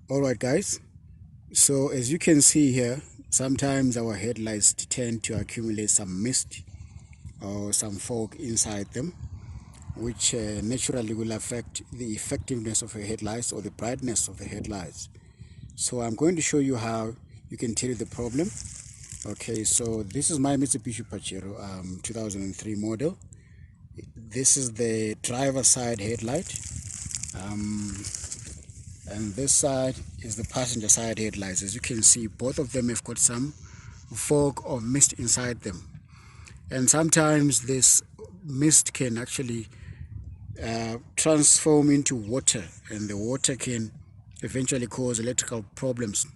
Alright guys, so as you can see here, sometimes our headlights tend to accumulate some mist or some fog inside them, which naturally will affect the effectiveness of your headlights or the brightness of the headlights. So I'm going to show you how you can tell the problem. Okay, so this is my Mitsubishi Pajero 2003 model. This is the driver side headlight. And this side is the passenger side headlights. As you can see, both of them have got some fog or mist inside them, and sometimes this mist can actually transform into water, and the water can eventually cause electrical problems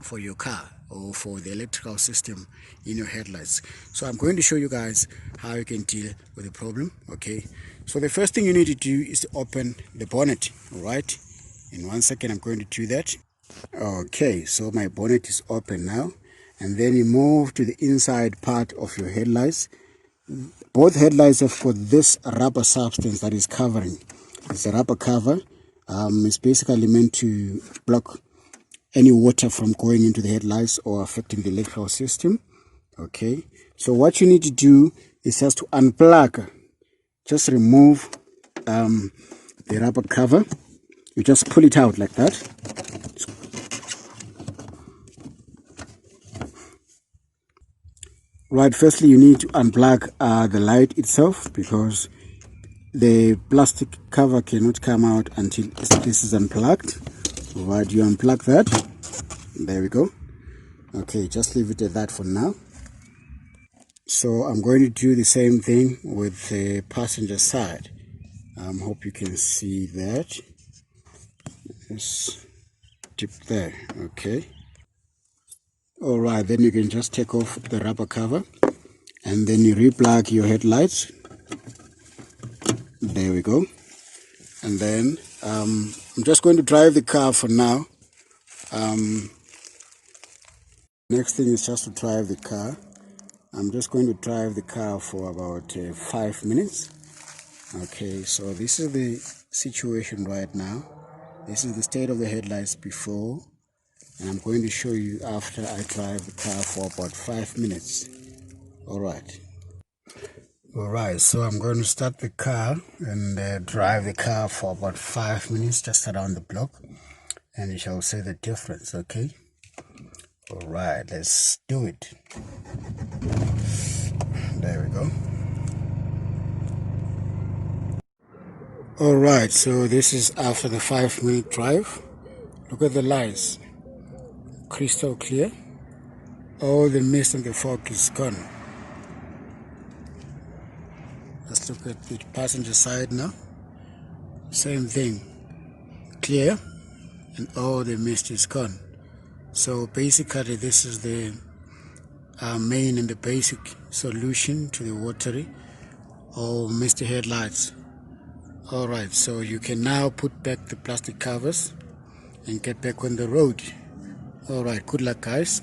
for your car or for the electrical system in your headlights. So I'm going to show you guys how you can deal with the problem. Okay, so the first thing you need to do is to open the bonnet. All right, in 1 second I'm going to do that. Okay, so my bonnet is open now, and then you move to the inside part of your headlights. Both headlights have got this rubber substance that is covering. It's a rubber cover. It's basically meant to block any water from going into the headlights or affecting the electrical system. Okay, so what you need to do is just to unplug. Just remove the rubber cover. You just pull it out like that. Right, firstly you need to unplug the light itself, because the plastic cover cannot come out until this is unplugged. Right, you unplug that. There we go. Okay, just leave it at that for now. So I'm going to do the same thing with the passenger side. Hope you can see that. Just dip there. Okay. Alright, then you can just take off the rubber cover, and then you replug your headlights. There we go. And then I'm just going to drive the car for now. Next thing is just to drive the car. I'm just going to drive the car for about 5 minutes. Okay, so this is the situation right now. This is the state of the headlights before, and I'm going to show you after I drive the car for about 5 minutes. Alright, so I'm going to start the car and drive the car for about 5 minutes just around the block, and you shall see the difference. Okay, alright, let's do it. There we go. Alright, so this is after the 5-minute drive. Look at the lights, crystal clear. All the mist and the fog is gone. Let's look at the passenger side now. Same thing, clear, and all the mist is gone. So basically this is the main and the basic solution to the watery or misty headlights. Alright, so you can now put back the plastic covers and get back on the road. Alright, good luck guys.